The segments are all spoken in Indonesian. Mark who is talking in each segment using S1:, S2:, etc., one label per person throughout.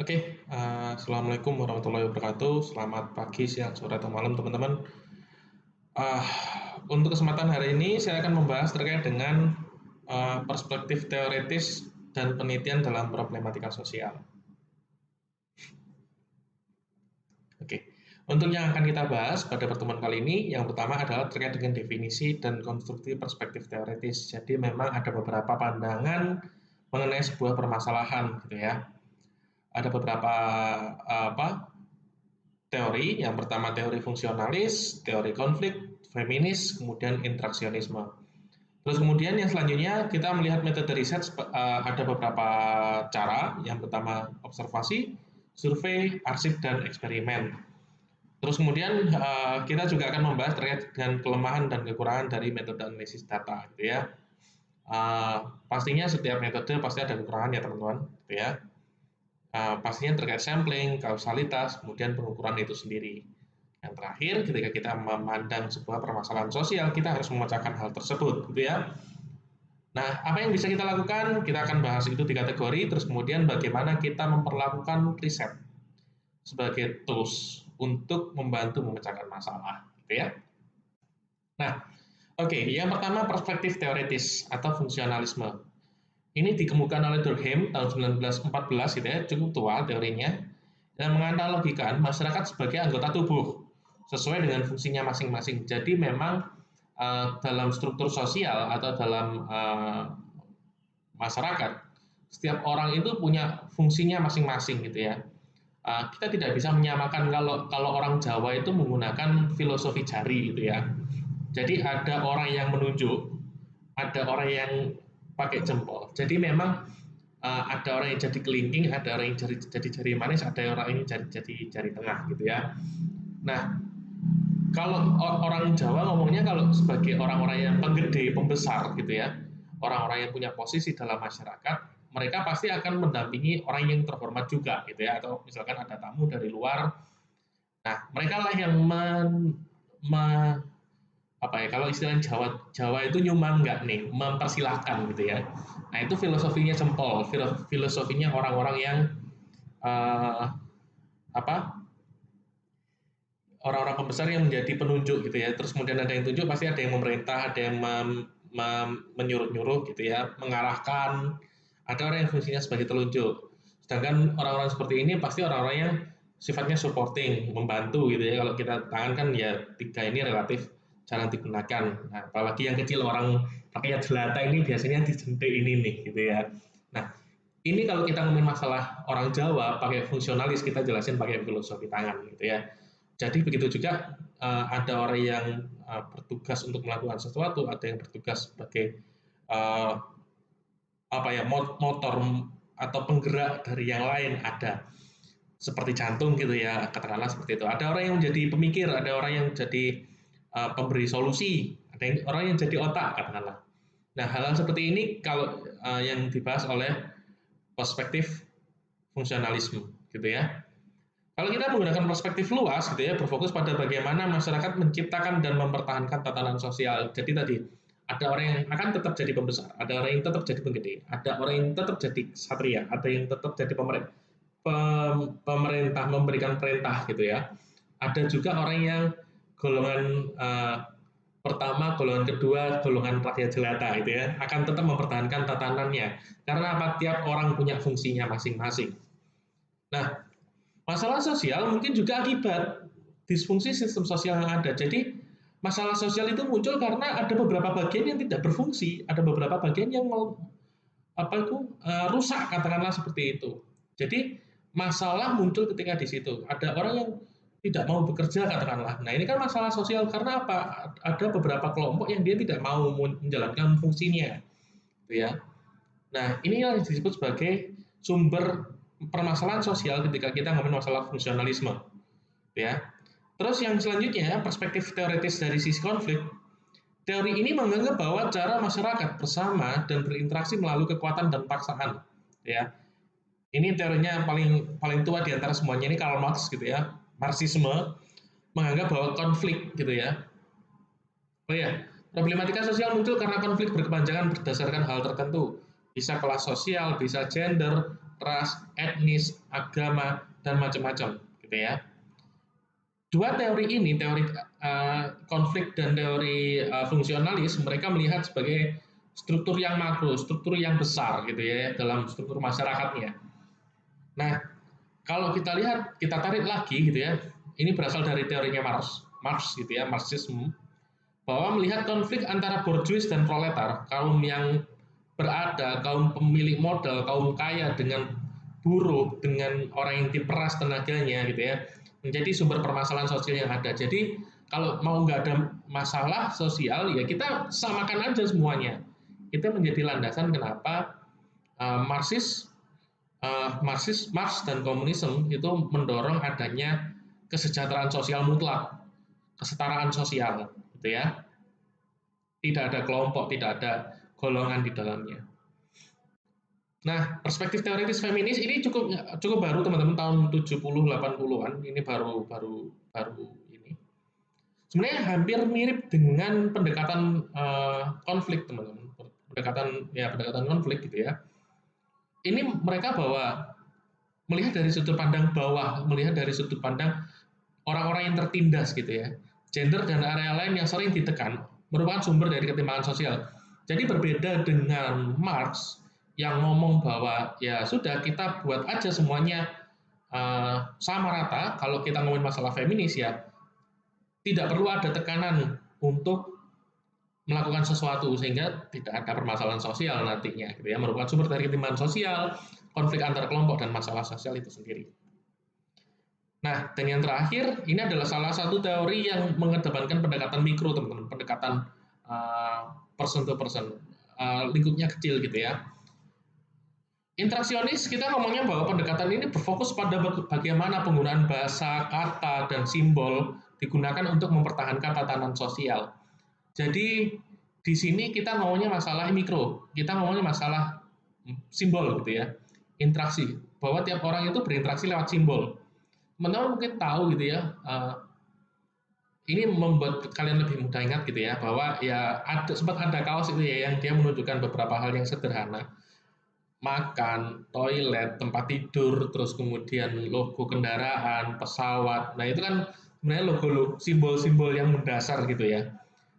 S1: Oke, assalamualaikum warahmatullahi wabarakatuh. Selamat pagi, siang, sore, atau malam, teman-teman. Ah, untuk kesempatan hari ini, saya akan membahas terkait dengan perspektif teoritis dan penelitian dalam problematika sosial. Oke, untuk yang akan kita bahas pada pertemuan kali ini, yang pertama adalah terkait dengan definisi dan konstruksi perspektif teoritis. Jadi memang ada beberapa pandangan mengenai sebuah permasalahan, gitu ya. Ada beberapa teori. Yang pertama teori fungsionalis, teori konflik, feminis, kemudian interaksionisme. Terus kemudian yang selanjutnya kita melihat metode riset, ada beberapa cara. Yang pertama observasi, survei, arsip, dan eksperimen. Terus kemudian kita juga akan membahas terkait dengan kelemahan dan kekurangan dari metode analisis data, gitu ya. Pastinya setiap metode pasti ada kekurangannya, teman-teman, gitu ya. Pastinya terkait sampling, kausalitas, kemudian pengukuran itu sendiri. Yang terakhir, ketika kita memandang sebuah permasalahan sosial, kita harus memecahkan hal tersebut, gitu ya. Nah, apa yang bisa kita lakukan? Kita akan bahas itu di kategori, terus kemudian bagaimana kita memperlakukan riset sebagai tools untuk membantu memecahkan masalah, gitu ya. Nah, oke, yang pertama perspektif teoritis atau fungsionalisme. Ini dikemukakan oleh Durkheim tahun 1914 gitu ya, cukup tua teorinya, dan menganalogikan masyarakat sebagai anggota tubuh sesuai dengan fungsinya masing-masing. Jadi memang dalam struktur sosial atau dalam masyarakat, setiap orang itu punya fungsinya masing-masing gitu ya. Kita tidak bisa menyamakan kalau kalau orang Jawa itu menggunakan filosofi jari gitu ya. Jadi ada orang yang menunjuk, ada orang yang pakai jempol. Jadi memang ada orang yang jadi kelingking, ada orang yang jadi jari manis, ada orang yang jadi jari tengah gitu ya. Nah, kalau orang Jawa ngomongnya kalau sebagai orang-orang yang penggede, pembesar gitu ya, orang-orang yang punya posisi dalam masyarakat, mereka pasti akan mendampingi orang yang terhormat juga gitu ya, atau misalkan ada tamu dari luar. Nah, mereka lah yang apa ya, kalau istilah Jawa Jawa itu nyumbang nggak nih, mempersilahkan gitu ya. Nah, itu filosofinya jempol, filosofinya orang-orang yang uh, apa orang-orang pembesar yang menjadi penunjuk gitu ya. Terus kemudian ada yang tunjuk, pasti ada yang memerintah, ada yang menyuruh-nyuruh gitu ya, mengarahkan. Ada orang yang fungsinya sebagai telunjuk. Sedangkan orang-orang seperti ini pasti orang-orang yang sifatnya supporting, membantu gitu ya. Kalau kita tangan kan ya tiga ini relatif jarang digunakan. Nah, apalagi yang kecil orang rakyat jelata ini biasanya dijentik ini nih gitu ya. Nah, ini kalau kita ngomongin masalah orang Jawa pakai fungsionalis, kita jelasin pakai filosofi tangan gitu ya. Jadi begitu juga ada orang yang bertugas untuk melakukan sesuatu, ada yang bertugas sebagai uh, apa ya motor atau penggerak dari yang lain, ada seperti jantung gitu ya, katakanlah seperti itu. Ada orang yang menjadi pemikir, ada orang yang jadi pemberi solusi, ada yang, orang yang jadi otak katakanlah. Nah, hal-hal seperti ini kalau yang dibahas oleh perspektif fungsionalisme gitu ya. Kalau kita menggunakan perspektif luas gitu ya, berfokus pada bagaimana masyarakat menciptakan dan mempertahankan tatanan sosial. Jadi tadi ada orang yang akan tetap jadi pembesar, ada orang yang tetap jadi penggede, ada orang yang tetap jadi satria, ada yang tetap jadi pemerintah memberikan perintah gitu ya. Ada juga orang yang golongan pertama, golongan kedua, golongan rakyat jelata gitu ya, akan tetap mempertahankan tatanannya. Karena apa? Tiap orang punya fungsinya masing-masing. Nah, masalah sosial mungkin juga akibat disfungsi sistem sosial yang ada. Jadi masalah sosial itu muncul karena ada beberapa bagian yang tidak berfungsi, ada beberapa bagian yang mau apa itu rusak katakanlah seperti itu. Jadi masalah muncul ketika di situ. Ada orang yang tidak mau bekerja katakanlah. Nah, ini kan masalah sosial karena apa? Ada beberapa kelompok yang dia tidak mau menjalankan fungsinya, gitu ya. Nah, ini yang disebut sebagai sumber permasalahan sosial ketika kita ngomongin masalah fungsionalisme, ya. Terus yang selanjutnya, perspektif teoritis dari sisi konflik. Teori ini menganggap bahwa cara masyarakat bersama dan berinteraksi melalui kekuatan dan paksaan, ya. Ini teorinya paling paling tua di antara semuanya, ini Karl Marx gitu ya. Marxisme menganggap bahwa konflik gitu ya. Oh ya, problematika sosial muncul karena konflik berkepanjangan berdasarkan hal tertentu. Bisa kelas sosial, bisa gender, ras, etnis, agama, dan macam-macam, gitu ya. Dua teori ini, teori konflik dan teori fungsionalis, mereka melihat sebagai struktur yang makro, struktur yang besar gitu ya dalam struktur masyarakatnya. Nah, kalau kita lihat, kita tarik lagi gitu ya, ini berasal dari teorinya Marx gitu ya, Marxisme, bahwa melihat konflik antara borjuis dan proletar, kaum yang berada, kaum pemilik modal, kaum kaya dengan buruh, dengan orang yang diperas tenaganya gitu ya, menjadi sumber permasalahan sosial yang ada. Jadi kalau mau nggak ada masalah sosial, ya kita samakan aja semuanya. Itu menjadi landasan kenapa Marxis, Marx dan komunisme itu mendorong adanya kesejahteraan sosial mutlak, kesetaraan sosial, gitu ya. Tidak ada kelompok, tidak ada golongan di dalamnya. Nah, perspektif teoritis feminis ini cukup baru teman-teman, tahun 70 80-an. Ini baru ini. Sebenarnya hampir mirip dengan pendekatan konflik, teman-teman. Pendekatan konflik gitu ya. Ini mereka melihat dari sudut pandang bawah, melihat dari sudut pandang orang-orang yang tertindas gitu ya. Gender dan area lain yang sering ditekan merupakan sumber dari ketimpangan sosial. Jadi berbeda dengan Marx yang ngomong bahwa ya sudah kita buat aja semuanya sama rata. Kalau kita ngomongin masalah feminis ya tidak perlu ada tekanan untuk melakukan sesuatu sehingga tidak ada permasalahan sosial nantinya gitu ya, merupakan sumber dari ketimpangan sosial, konflik antar kelompok dan masalah sosial itu sendiri. Nah, dan yang terakhir, ini adalah salah satu teori yang mengedepankan pendekatan mikro, teman-teman, pendekatan person to person, lingkupnya kecil gitu ya. Interaksionis, kita ngomongnya bahwa pendekatan ini berfokus pada bagaimana penggunaan bahasa, kata, dan simbol digunakan untuk mempertahankan tatanan sosial. Jadi, di sini kita ngomongnya masalah mikro, kita ngomongnya masalah simbol gitu ya, interaksi, bahwa tiap orang itu berinteraksi lewat simbol. Teman-teman mungkin tahu gitu ya, ini membuat kalian lebih mudah ingat gitu ya, bahwa ya sempat ada kaos itu ya yang dia menunjukkan beberapa hal yang sederhana, makan, toilet, tempat tidur, terus kemudian logo kendaraan, pesawat. Nah itu kan sebenarnya logo simbol-simbol yang mendasar gitu ya.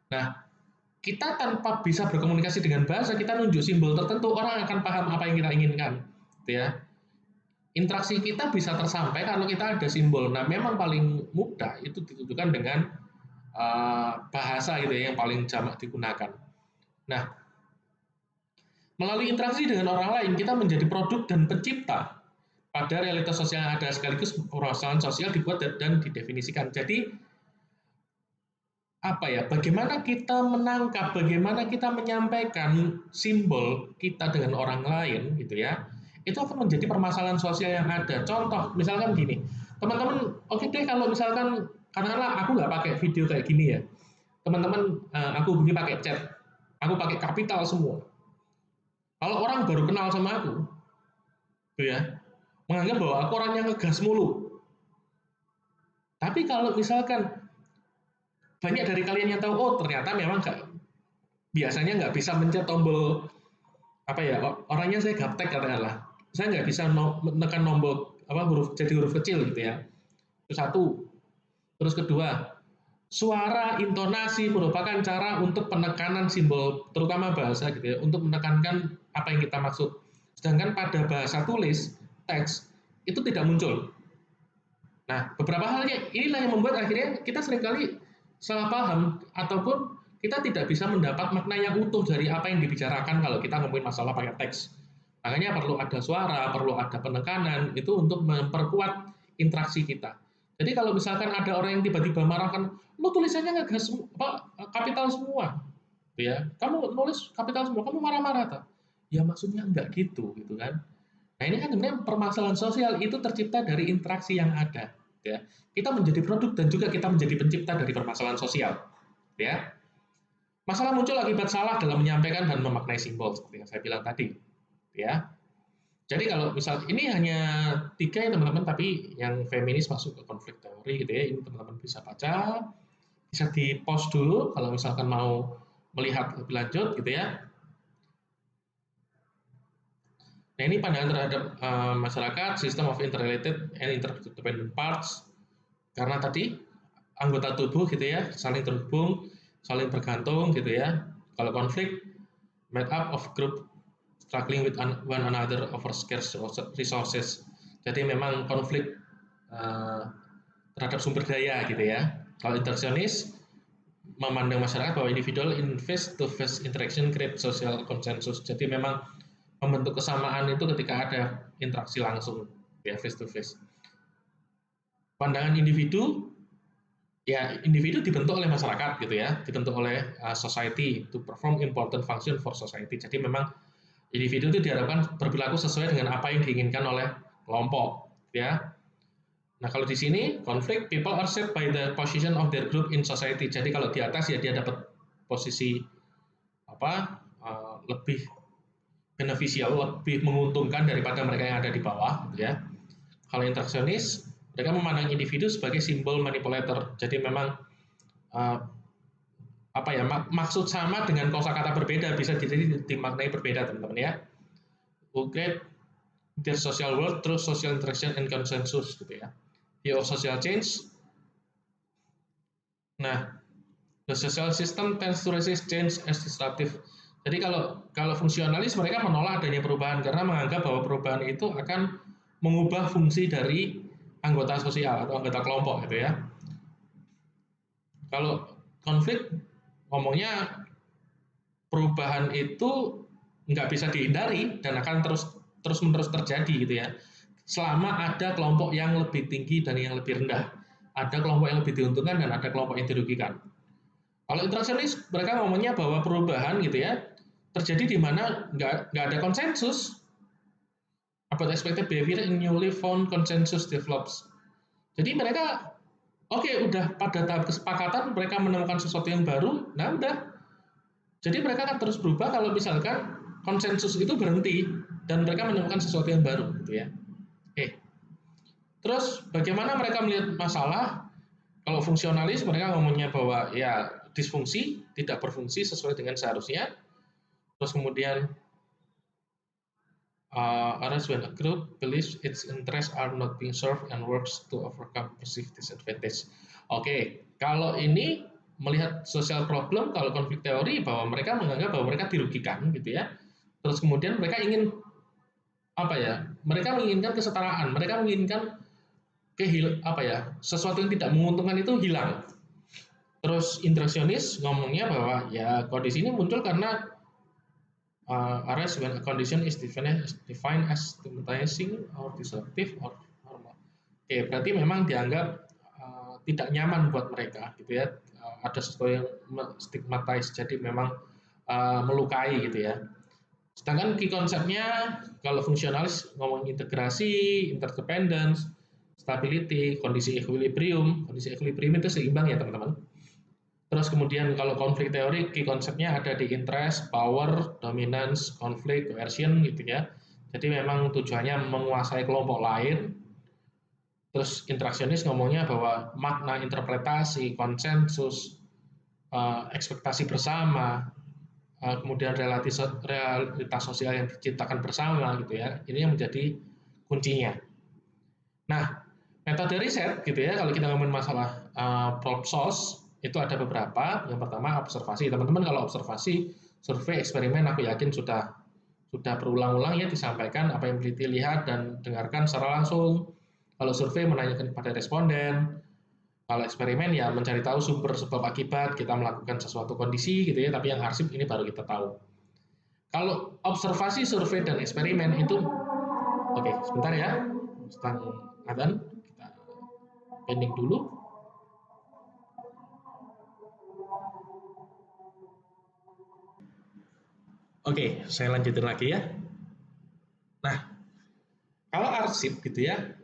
S1: Nah kita tanpa bisa berkomunikasi dengan bahasa, kita nunjuk simbol tertentu, orang akan paham apa yang kita inginkan, gitu ya. Interaksi kita bisa tersampai kalau kita ada simbol. Nah, memang paling mudah itu ditujukan dengan bahasa gitu ya, yang paling jamak digunakan. Nah, melalui interaksi dengan orang lain, kita menjadi produk dan pencipta pada realitas sosial yang ada, sekaligus permasalahan sosial dibuat dan didefinisikan. Jadi, bagaimana kita menangkap, bagaimana kita menyampaikan simbol kita dengan orang lain gitu ya, itu akan menjadi permasalahan sosial yang ada. Contoh, misalkan gini, teman-teman, oke deh kalau misalkan, katakanlah aku nggak pakai video kayak gini ya, teman-teman, aku begini pakai chat, aku pakai kapital semua. Kalau orang baru kenal sama aku, gitu ya, menganggap bahwa aku orang yang ngegas mulu. Tapi kalau misalkan banyak dari kalian yang tahu, oh ternyata memang biasanya nggak bisa mencet tombol orangnya saya gaptek katakanlah, saya nggak bisa menekan tombol huruf jadi huruf kecil gitu ya, itu satu. Terus kedua, suara intonasi merupakan cara untuk penekanan simbol terutama bahasa gitu ya, untuk menekankan apa yang kita maksud, sedangkan pada bahasa tulis teks itu tidak muncul. Nah, beberapa halnya inilah yang membuat akhirnya kita seringkali salah paham ataupun kita tidak bisa mendapat makna yang utuh dari apa yang dibicarakan kalau kita ngomongin masalah pakai teks. Makanya perlu ada suara, perlu ada penekanan itu untuk memperkuat interaksi kita. Jadi kalau misalkan ada orang yang tiba-tiba marahkan, lo tulisannya nggak kapital semua, ya, kamu nulis kapital semua, kamu marah-marah tak? Ya maksudnya enggak gitu kan. Nah ini kan sebenarnya permasalahan sosial itu tercipta dari interaksi yang ada. Ya, kita menjadi produk dan juga kita menjadi pencipta dari permasalahan sosial. Ya, masalah muncul akibat salah dalam menyampaikan dan memaknai simbol seperti yang saya bilang tadi. Ya, jadi kalau misal ini hanya 3 ya teman-teman, tapi yang feminis masuk ke konflik teori gitu ya. Ini teman-teman bisa baca, bisa di post dulu kalau misalkan mau melihat lebih lanjut gitu ya. Nah, ini pandangan terhadap masyarakat, system of interrelated and interdependent parts, karena tadi anggota tubuh gitu ya, saling terhubung, saling bergantung gitu ya. Kalau konflik, made up of group struggling with one another over scarce resources. Jadi memang konflik terhadap sumber daya gitu ya. Kalau interaksionis, memandang masyarakat bahwa individual in face-to-face interaction create social consensus. Jadi memang membentuk kesamaan itu ketika ada interaksi langsung ya, face-to-face. Pandangan individu, ya individu dibentuk oleh masyarakat gitu ya, dibentuk oleh society to perform important function for society. Jadi memang individu itu diharapkan berperilaku sesuai dengan apa yang diinginkan oleh kelompok ya. Nah, kalau di sini konflik, people are shaped by the position of their group in society. Jadi kalau di atas ya dia dapat posisi lebih beneficial, lebih menguntungkan daripada mereka yang ada di bawah gitu ya. Kalau interaksionis, mereka memandang individu sebagai simbol manipulator. Jadi memang maksud sama dengan kosakata berbeda bisa jadi dimaknai berbeda teman-teman ya. Oke, their social world through social interaction and consensus gitu ya. View of social change. Nah, the social system tends to resist change as disruptive. Jadi kalau fungsionalis mereka menolak adanya perubahan karena menganggap bahwa perubahan itu akan mengubah fungsi dari anggota sosial atau anggota kelompok gitu ya. Kalau konflik ngomongnya perubahan itu nggak bisa dihindari dan akan terus-menerus terjadi gitu ya. Selama ada kelompok yang lebih tinggi dan yang lebih rendah, ada kelompok yang lebih diuntungkan dan ada kelompok yang dirugikan. Kalau interaksionis, mereka ngomongnya bahwa perubahan gitu ya terjadi di mana nggak ada konsensus. About expected behavior in newly found consensus develops. Jadi mereka udah pada tahap kesepakatan, mereka menemukan sesuatu yang baru, nah udah. Jadi mereka akan terus berubah kalau misalkan konsensus itu berhenti dan mereka menemukan sesuatu yang baru, gitu ya. Terus bagaimana mereka melihat masalah? Kalau fungsionalis mereka ngomongnya bahwa ya disfungsi, tidak berfungsi sesuai dengan seharusnya. Terus kemudian arise when a group believes its interests are not being served and works to overcome perceived disadvantage. Oke, kalau ini melihat social problem, kalau konflik teori bahwa mereka menganggap bahwa mereka dirugikan gitu ya. Terus kemudian mereka ingin mereka menginginkan kesetaraan, mereka menginginkan sesuatu yang tidak menguntungkan itu hilang. Terus interaksionis ngomongnya bahwa ya kondisi ini muncul karena arise when a condition is defined as stigmatizing or disruptive or normal. Oke, berarti memang dianggap tidak nyaman buat mereka gitu ya. Ada sesuatu yang stigmatize, jadi memang melukai gitu ya. Sedangkan key konsepnya kalau fungsionalis ngomong integrasi, interdependence, stability, kondisi equilibrium. Kondisi equilibrium itu seimbang ya teman-teman. Terus kemudian kalau konflik teori, key konsepnya ada di interest, power, dominance, conflict, coercion gitu ya. Jadi memang tujuannya menguasai kelompok lain. Terus interaksionis ngomongnya bahwa makna interpretasi, konsensus, ekspektasi bersama, kemudian realitas sosial yang diciptakan bersama gitu ya. Ini yang menjadi kuncinya. Nah, metode riset gitu ya, kalau kita ngomongin masalah PropSource, itu ada beberapa. Yang pertama observasi. Teman-teman kalau observasi, survei, eksperimen, aku yakin sudah berulang-ulang ya disampaikan apa yang peneliti lihat dan dengarkan secara langsung. Kalau survei menanyakan kepada responden, kalau eksperimen ya mencari tahu sumber sebab akibat, kita melakukan sesuatu kondisi gitu ya, tapi yang arsip ini baru kita tahu. Kalau observasi, survei, dan eksperimen itu, oke, sebentar ya, sedang adzan, kita pending dulu. Oke, saya lanjutin lagi ya. Nah, kalau arsip gitu ya,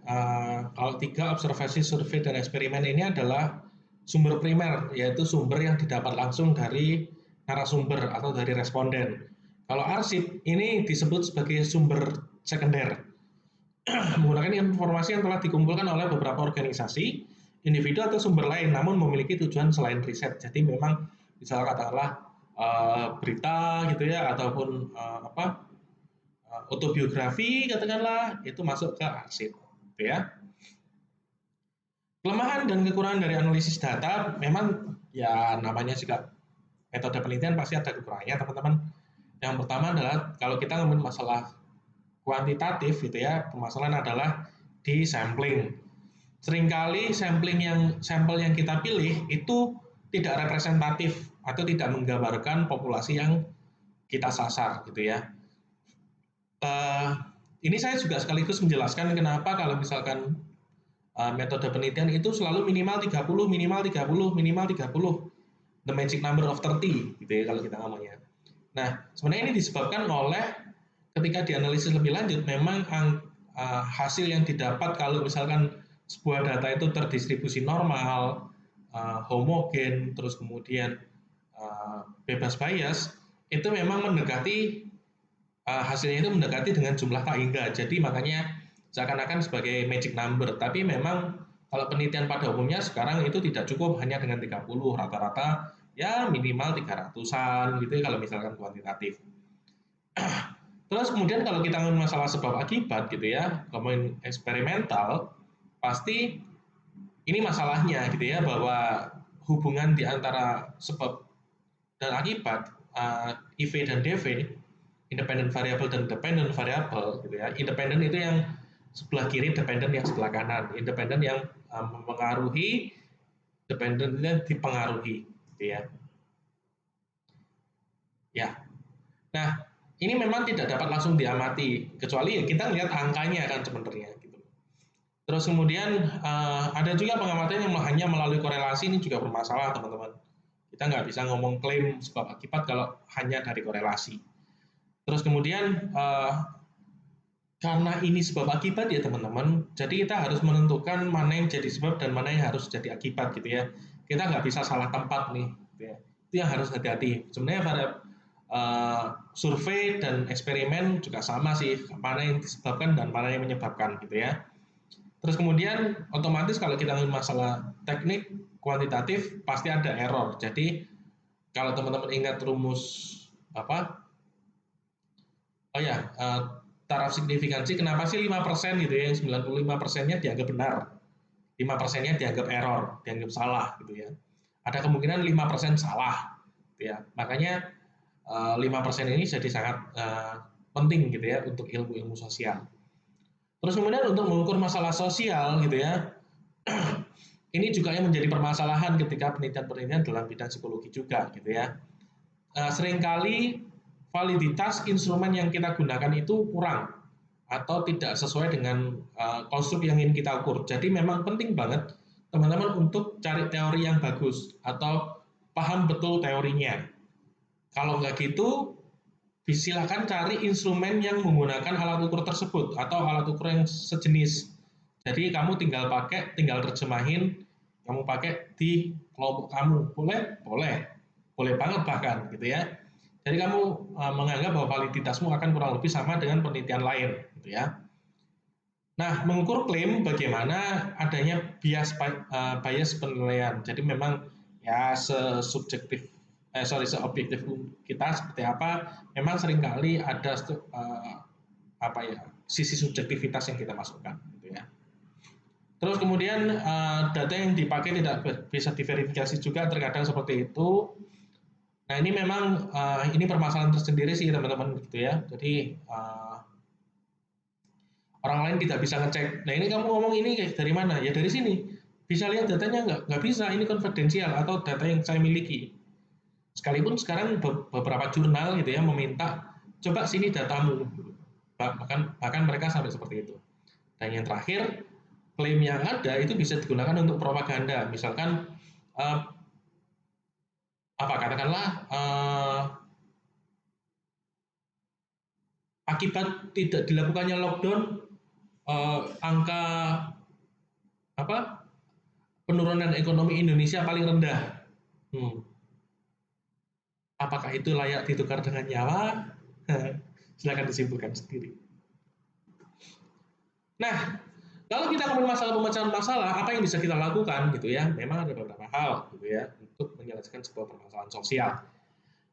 S1: kalau 3 observasi, survei, dan eksperimen ini adalah sumber primer, yaitu sumber yang didapat langsung dari narasumber atau dari responden. Kalau arsip ini disebut sebagai sumber sekunder, menggunakan informasi yang telah dikumpulkan oleh beberapa organisasi, individu atau sumber lain, namun memiliki tujuan selain riset. Jadi memang misalnya katakanlah berita gitu ya, ataupun autobiografi katakanlah, itu masuk ke arsip, gitu ya. Kelemahan dan kekurangan dari analisis data memang ya namanya juga metode penelitian pasti ada kekurangannya teman-teman. Yang pertama adalah kalau kita ngomongin masalah kuantitatif gitu ya, permasalahan adalah di sampling. Seringkali sampel yang kita pilih itu tidak representatif atau tidak menggambarkan populasi yang kita sasar gitu ya. Ini saya juga sekaligus menjelaskan kenapa kalau misalkan metode penelitian itu selalu minimal 30, minimal 30, minimal 30. The magic number of 30 gitu ya kalau kita ngomongnya. Nah, sebenarnya ini disebabkan oleh ketika dianalisis lebih lanjut memang hasil yang didapat kalau misalkan sebuah data itu terdistribusi normal, homogen, terus kemudian bebas bias, itu memang mendekati hasilnya itu mendekati dengan jumlah tak hingga. Jadi makanya seakan-akan sebagai magic number. Tapi memang kalau penelitian pada umumnya sekarang itu tidak cukup hanya dengan 30, rata-rata ya minimal 300-an gitu ya kalau misalkan kuantitatif. Terus kemudian kalau kita ngomongin masalah sebab akibat gitu ya, ngomongin eksperimental, pasti ini masalahnya gitu ya bahwa hubungan di antara sebab dan akibat IV dan DV, independent variable dan dependent variable gitu ya. Independent itu yang sebelah kiri, dependent yang sebelah kanan. Independent yang mempengaruhi, dependent yang dipengaruhi gitu ya. Ya. Nah, ini memang tidak dapat langsung diamati kecuali ya kita lihat angkanya kan sebenarnya gitu. Terus kemudian ada juga pengamatan yang hanya melalui korelasi, ini juga bermasalah teman-teman. Kita nggak bisa ngomong klaim sebab akibat kalau hanya dari korelasi. Terus kemudian karena ini sebab akibat ya teman-teman, jadi kita harus menentukan mana yang jadi sebab dan mana yang harus jadi akibat gitu ya. Kita nggak bisa salah tempat nih, gitu ya. Itu yang harus hati-hati. Sebenarnya pada survei dan eksperimen juga sama sih, mana yang disebabkan dan mana yang menyebabkan gitu ya. Terus kemudian otomatis kalau kita ngomongin masalah teknik kuantitatif pasti ada error. Jadi kalau teman-teman ingat rumus apa? Oh ya, taraf signifikansi kenapa sih 5% gitu ya, yang 95%-nya dianggap benar, 5%-nya dianggap error, dianggap salah gitu ya. Ada kemungkinan 5% salah gitu ya. Makanya 5% ini jadi sangat penting gitu ya untuk ilmu-ilmu sosial. Terus kemudian untuk mengukur masalah sosial gitu ya, ini juga yang menjadi permasalahan ketika penelitian-penelitian dalam bidang psikologi juga gitu ya. Seringkali validitas instrumen yang kita gunakan itu kurang atau tidak sesuai dengan konstruk yang ingin kita ukur. Jadi memang penting banget teman-teman untuk cari teori yang bagus atau paham betul teorinya. Kalau nggak gitu, silakan cari instrumen yang menggunakan alat ukur tersebut atau alat ukur yang sejenis. Jadi kamu tinggal terjemahin, kamu pakai di kelompok kamu. Boleh? Boleh. Boleh banget bahkan gitu ya. Jadi kamu menganggap bahwa validitasmu akan kurang lebih sama dengan penelitian lain gitu ya. Nah, mengukur klaim bagaimana adanya bias penilaian. Jadi memang ya seobjektif kita seperti apa, memang seringkali ada sisi subjektivitas yang kita masukkan gitu ya. Terus kemudian data yang dipakai tidak bisa diverifikasi juga terkadang seperti itu. Nah ini memang ini permasalahan tersendiri sih teman-teman gitu ya. Jadi orang lain tidak bisa ngecek. Nah ini kamu ngomong ini dari mana? Ya dari sini. Bisa lihat datanya nggak? Nggak bisa. Ini konfidensial atau data yang saya miliki. Sekalipun sekarang beberapa jurnal gitu ya meminta coba sini datamu. Bahkan mereka sampai seperti itu. Dan yang terakhir, klaim yang ada itu bisa digunakan untuk propaganda. Misalkan katakanlah akibat tidak dilakukannya lockdown, angka penurunan ekonomi Indonesia paling rendah. Apakah itu layak ditukar dengan nyawa? Silakan disimpulkan sendiri. Nah, kalau kita ngomongin masalah pemecahan masalah, apa yang bisa kita lakukan gitu ya? Memang ada beberapa hal gitu ya untuk menyelesaikan sebuah permasalahan sosial.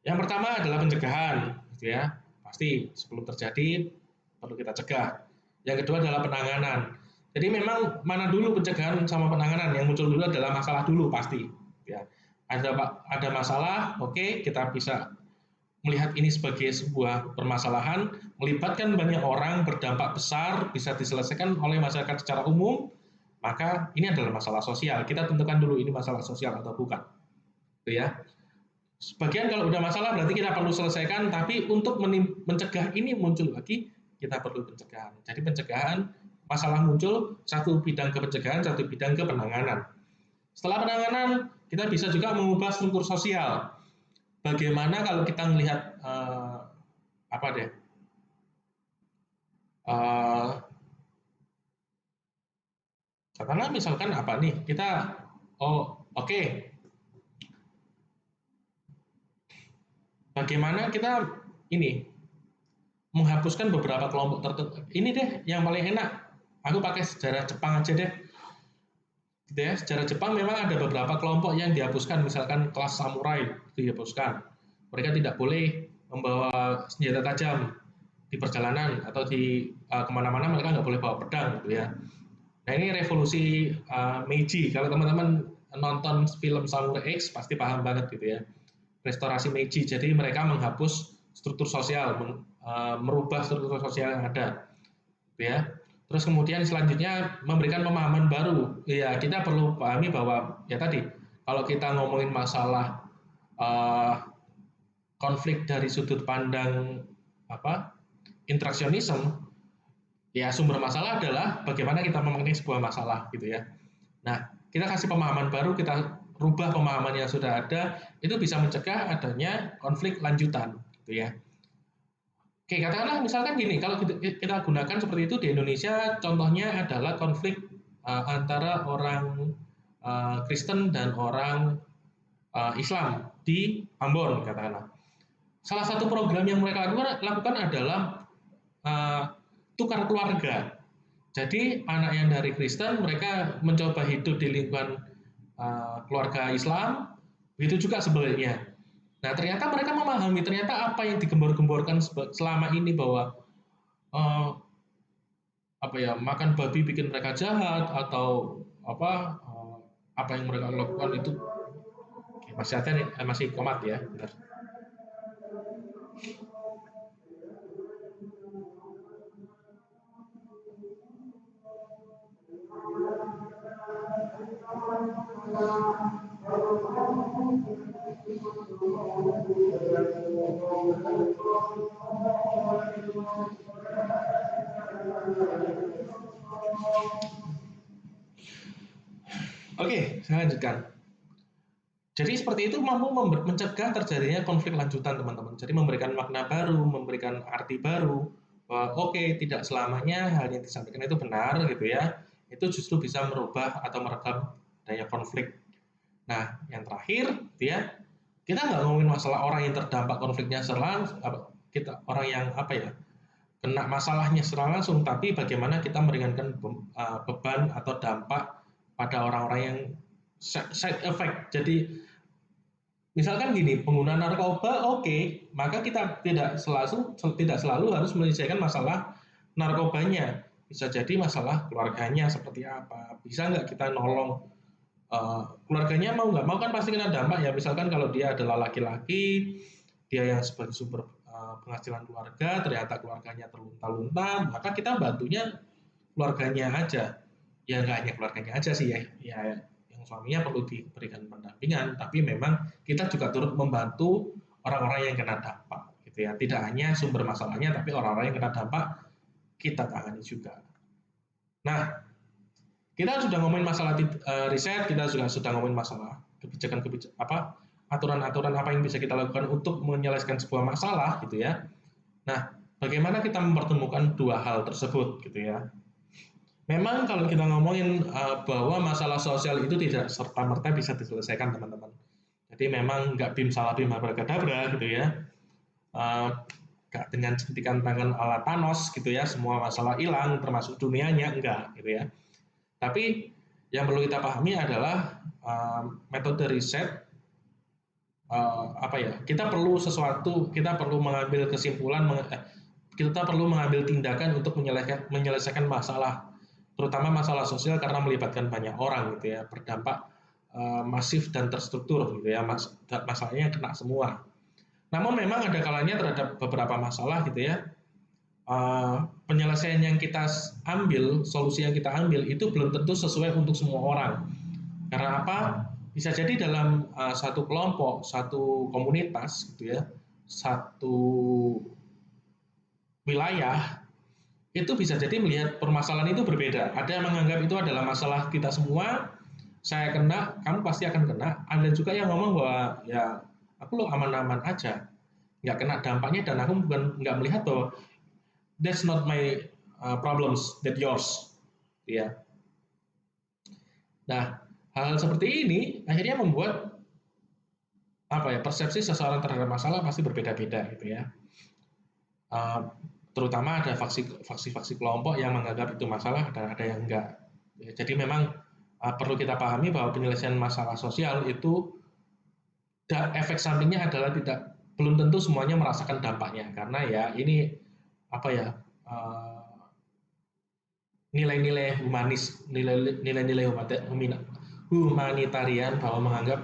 S1: Yang pertama adalah pencegahan gitu ya. Pasti sebelum terjadi perlu kita cegah. Yang kedua adalah penanganan. Jadi memang mana dulu pencegahan sama penanganan, yang muncul dulu adalah masalah dulu pasti. Ya, ada masalah, oke, kita bisa melihat ini sebagai sebuah permasalahan, melibatkan banyak orang, berdampak besar, bisa diselesaikan oleh masyarakat secara umum, maka ini adalah masalah sosial. Kita tentukan dulu ini masalah sosial atau bukan. Gitu ya. Sebagian kalau udah masalah berarti kita perlu selesaikan, tapi untuk mencegah ini muncul lagi, kita perlu pencegahan. Jadi pencegahan, masalah muncul, satu bidang ke pencegahan, satu bidang ke penanganan. Setelah penanganan, kita bisa juga mengubah struktur sosial. Bagaimana kalau kita melihat apa deh? Katakanlah misalkan apa nih? Kita oke. Bagaimana kita ini menghapuskan beberapa kelompok tertentu. Ini deh yang paling enak. Aku pakai sejarah Jepang aja deh. Gitu ya, sejarah Jepang memang ada beberapa kelompok yang dihapuskan, misalkan kelas samurai dihapuskan. Mereka tidak boleh membawa senjata tajam di perjalanan atau di kemana-mana, mereka nggak boleh bawa pedang gitu ya. Nah ini revolusi Meiji. Kalau teman-teman nonton film Samurai X pasti paham banget gitu ya. Restorasi Meiji. Jadi mereka menghapus struktur sosial, merubah struktur sosial yang ada, gitu ya. Terus kemudian selanjutnya memberikan pemahaman baru. Ya kita perlu pahami bahwa ya tadi kalau kita ngomongin masalah konflik dari sudut pandang interaksionisme, ya sumber masalah adalah bagaimana kita memaknai sebuah masalah gitu ya. Nah, kita kasih pemahaman baru, kita rubah pemahaman yang sudah ada, itu bisa mencegah adanya konflik lanjutan gitu ya. Oke, katakanlah misalkan gini, kalau kita gunakan seperti itu di Indonesia, contohnya adalah konflik antara orang Kristen dan orang Islam di Ambon, katakanlah. Salah satu program yang mereka lakukan adalah tukar keluarga. Jadi anak yang dari Kristen mereka mencoba hidup di lingkungan keluarga Islam, begitu juga sebaliknya. Nah ternyata mereka memahami ternyata apa yang digembor-gemborkan selama ini bahwa makan babi bikin mereka jahat atau apa yang mereka lakukan itu masih komat ya. Bentar. Oke, saya lanjutkan. Jadi seperti itu mampu mencegah terjadinya konflik lanjutan teman-teman. Jadi memberikan makna baru, memberikan arti baru. Bahwa tidak selamanya hal yang disampaikan itu benar gitu ya. Itu justru bisa merubah atau meredam adanya konflik. Nah, yang terakhir gitu ya, kita nggak ngomongin masalah orang yang terdampak konfliknya secara langsung, kita orang yang kena masalahnya secara langsung, tapi bagaimana kita meringankan beban atau dampak pada orang-orang yang side effect. Jadi misalkan gini, pengguna narkoba maka kita tidak selalu harus menyelesaikan masalah narkobanya. Bisa jadi masalah keluarganya seperti apa. Bisa nggak kita nolong keluarganya, mau nggak mau kan pasti kena dampak ya. Misalkan kalau dia adalah laki-laki, dia yang sebagai sumber penghasilan keluarga, ternyata keluarganya terlunta-lunta, maka kita bantunya keluarganya aja. Ya nggak hanya keluarganya aja sih ya yang suaminya perlu diberikan pendampingan, tapi memang kita juga turut membantu orang-orang yang kena dampak gitu ya. Tidak hanya sumber masalahnya, tapi orang-orang yang kena dampak kita tangani juga. Nah, kita sudah ngomongin masalah riset, kita juga sudah ngomongin masalah kebijakan aturan-aturan apa yang bisa kita lakukan untuk menyelesaikan sebuah masalah gitu ya. Nah, bagaimana kita mempertemukan dua hal tersebut gitu ya. Memang kalau kita ngomongin bahwa masalah sosial itu tidak serta-merta bisa diselesaikan teman-teman. Jadi memang nggak bim salah bim abracadabra gitu ya. Nggak dengan jentikan tangan ala Thanos gitu ya, semua masalah hilang termasuk dunianya, enggak gitu ya. Tapi yang perlu kita pahami adalah metode riset kita perlu sesuatu, kita perlu mengambil kesimpulan kita perlu mengambil tindakan untuk menyelesaikan masalah, terutama masalah sosial karena melibatkan banyak orang gitu ya, berdampak masif dan terstruktur gitu ya, masalahnya kena semua. Namun memang ada kalanya terhadap beberapa masalah gitu ya, penyelesaian yang kita ambil, solusi yang kita ambil itu belum tentu sesuai untuk semua orang. Karena apa? Bisa jadi dalam satu kelompok, satu komunitas gitu ya, satu wilayah itu bisa jadi melihat permasalahan itu berbeda. Ada yang menganggap itu adalah masalah kita semua, saya kena, kamu pasti akan kena. Ada juga yang ngomong bahwa ya aku lo aman-aman aja, nggak kena dampaknya dan aku bukan nggak melihat bahwa that's not my problems, that yours. Ya. Nah, hal seperti ini akhirnya membuat apa ya persepsi seseorang terhadap masalah pasti berbeda-beda gitu ya. Terutama ada faksi kelompok yang menganggap itu masalah dan ada yang enggak. Ya, jadi memang perlu kita pahami bahwa penyelesaian masalah sosial itu efek sampingnya adalah belum tentu semuanya merasakan dampaknya karena ya ini apa ya nilai-nilai humanis, nilai-nilai humanitarian bahwa menganggap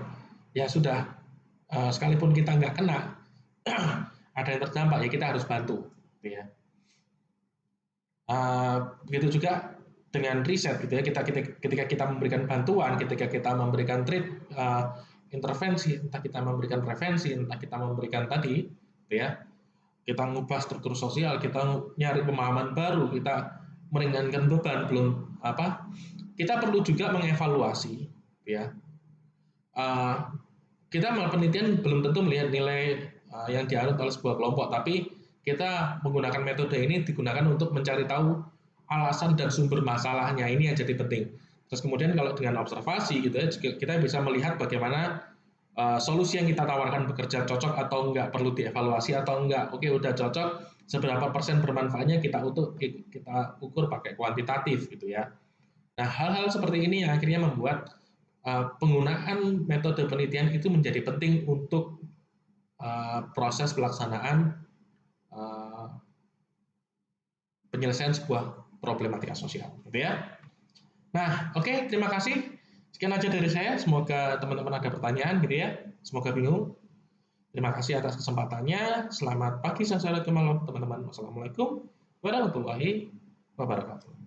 S1: ya sudah sekalipun kita nggak kena ada yang terdampak ya kita harus bantu, gitu ya. Begitu juga dengan riset gitu ya, ketika kita memberikan bantuan, ketika kita memberikan intervensi, entah kita memberikan prevensi, entah kita memberikan tadi, gitu ya, kita mengubah struktur sosial, kita nyari pemahaman baru, kita meringankan beban, kita perlu juga mengevaluasi, gitu ya. Kita melakukan penelitian belum tentu melihat nilai yang dianut oleh sebuah kelompok, tapi kita menggunakan metode ini digunakan untuk mencari tahu alasan dan sumber masalahnya, ini yang jadi penting. Terus kemudian kalau dengan observasi gitu ya, kita bisa melihat bagaimana solusi yang kita tawarkan bekerja cocok atau enggak, perlu dievaluasi atau enggak. Oke, udah cocok, seberapa persen bermanfaatnya kita ukur pakai kuantitatif gitu ya. Nah, hal-hal seperti ini yang akhirnya membuat penggunaan metode penelitian itu menjadi penting untuk proses pelaksanaan penyelesaian sebuah problematika sosial, gitu ya. Nah, oke, terima kasih. Sekian aja dari saya. Semoga teman-teman ada pertanyaan, gitu ya. Semoga bingung. Terima kasih atas kesempatannya. Selamat pagi, sore, malam, teman-teman. Wassalamualaikum warahmatullahi wabarakatuh.